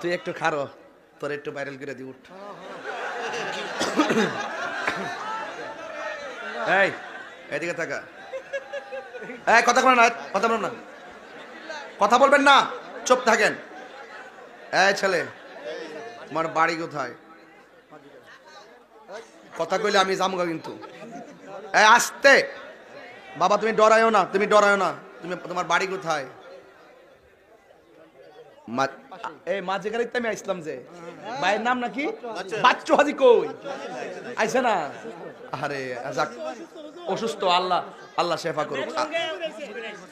তুই একটু খারো, তোর একটু ভাইরাল করে দি, উঠ। এই এদিকে থাকা, এই কথা বলেন না, কথা বলেন না, কথা বলবেন না, চুপ থাকেন। এই ছেলে, তোমার বাড়ি কোথায়? কথা কইলে আমি যামগা কিন্তু। এই আসতে বাবা, তুমি ডরায়ও না, তুমি ডরায়ও না, তুমি, তোমার বাড়ি কোথায়? এই মাঝে গাড়িতে আমি আইসলাম যে, ভাইয়ের নাম নাকি বাচ্চু হাজি, কই আইছে না? আরে যাক, অসুস্থ, আল্লাহ আল্লাহ শেফা করুক।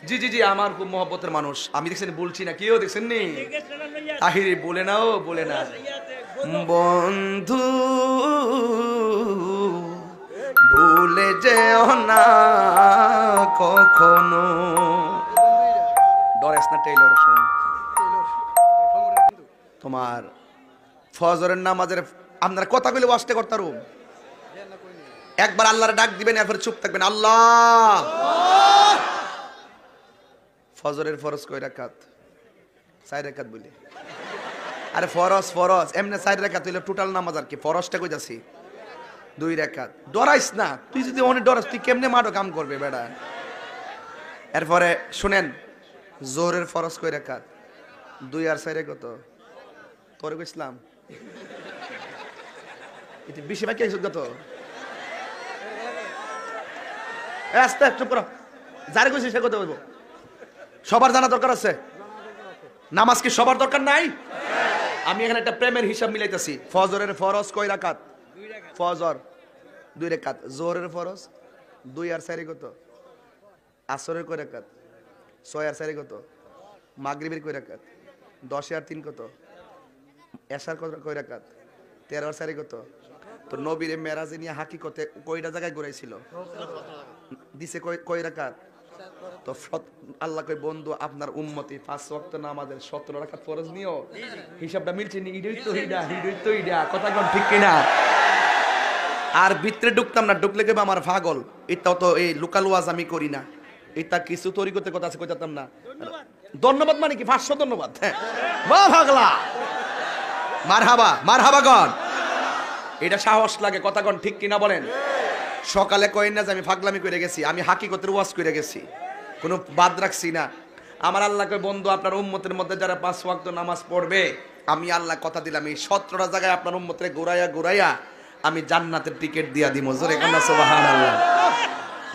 জি জি জি, আমার খুব মহব্বতের মানুষ, আমি দেখছেন বলছি না, কেউ দেখছেন নি? তাহিরি বলে না, ও বলে না, বন্ধু ভুলে যেও না কখনো। ডরেস না টেইলর, শুন, তোমার ফজরের নামাজের আপনারা কথা কইলে ওয়াজটা করতারু, একবার আল্লাহর ডাক দিবেন, এরপর চুপ থাকবেন। আল্লাহ, ফজরের ফরজ কয় রাকাত? 4 রাকাত বলি। আরে ফরজ ফরজ এমনি 4 রাকাত হইলে টোটাল নামাজ, আর কি ফরজটা কই যাচ্ছি 2 রাকাত। ডরাইস না, তুই যদি অনেক ডরাস তুই কেমনে মাঠো কাম করবে বেটা। এরপরে শুনেন, জোহরের ফরজ কয় রাকাত? 2 আর 4 কত? তোরে কইছিলাম এটি বেশি বাকি আছে কত? আস্তে চুপ করো, যারে কইছি সে কথা বলবো। সবার জানা দরকার আছে, নামাজ কি সবার দরকার নাই? আমি এখানে একটা প্রেমের হিসাব মিলাইতেছি। ফজরের ফরজ কয় রাকাত? ফজর 2 রাকাত। জোহরের ফরজ 2 আর 4 কত? আসরের কয় রাকাত? 6 আর 4 কত? মাগরিবের কয় রাকাত? 10 আর 3 কত? এশার কয় রাকাত? 13 আর 4 কত? তো নবীর মেরাজে নিয়ে হাকিকতে কয়টা জায়গায় ঘুরাইছিল? দিছে কয় রাকাত? তো আল্লাহ কই, বন্ধু আপনার উম্মতি 5 ওয়াক্ত নামাজের 17 রাকাত ফরজ নিও, হিসাবটা মিলছে নি? ইডই তো ইডা, কথা কোন ঠিক কিনা? আর ভিতরে ঢুকতাম না, ঢুকলে কেবা আমার পাগল। এটাও তো এই লোকাল ওয়াজ আমি করি না, এটা কিছু তরিকতে কথা আছে, কইতাম না। ধন্যবাদ মানে কি? 500 ধন্যবাদ। হ্যাঁ বাহ, পাগলা, মারহাবা, মারহাবা গণ। এটা সাহস লাগে, কথা কোন ঠিক কিনা বলেন? সকালে কইন না যে আমি পাগলামি করে গেছি, আমি হাকিকতের ওয়াজ করে গেছি, কোনো বাদ রাখছি না। আমার আল্লাহ কই, বন্ধু আপনার উম্মতের মধ্যে যারা 5 ওয়াক্ত নামাজ পড়বে, আমি আল্লাহ কথা দিলাম এই 17টা জায়গায় আপনার উম্মতরে ঘুরাইয়া আমি জান্নাতের টিকিট দিয়া দিব। জোরে কান্না সুবহানাল্লাহ।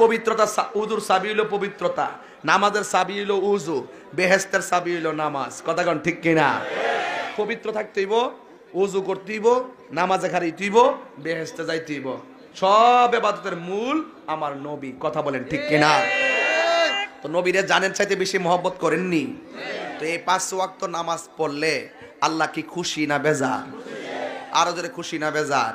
পবিত্রতা, উজুর চাবি হইল পবিত্রতা, নামাজের চাবি হইল উজু, বেহেশতের চাবি হইল নামাজ। কথা কোন ঠিক কিনা? পবিত্র থাকতে হইব, উজু করতে হইব, নামাজে খাড়াইতে হইব, বেহেশতে যাইতে হইব। সব ইবাদতের মূল আমার নবী। কথা বলেন ঠিক কিনা? তো নবীরে জানেন চাইতে বেশি মহব্বত করেননি? তো এই 5 ওয়াক্ত নামাজ পড়লে আল্লাহ কি খুশি না বেজার? আরো জোরে খুশি না বেজার?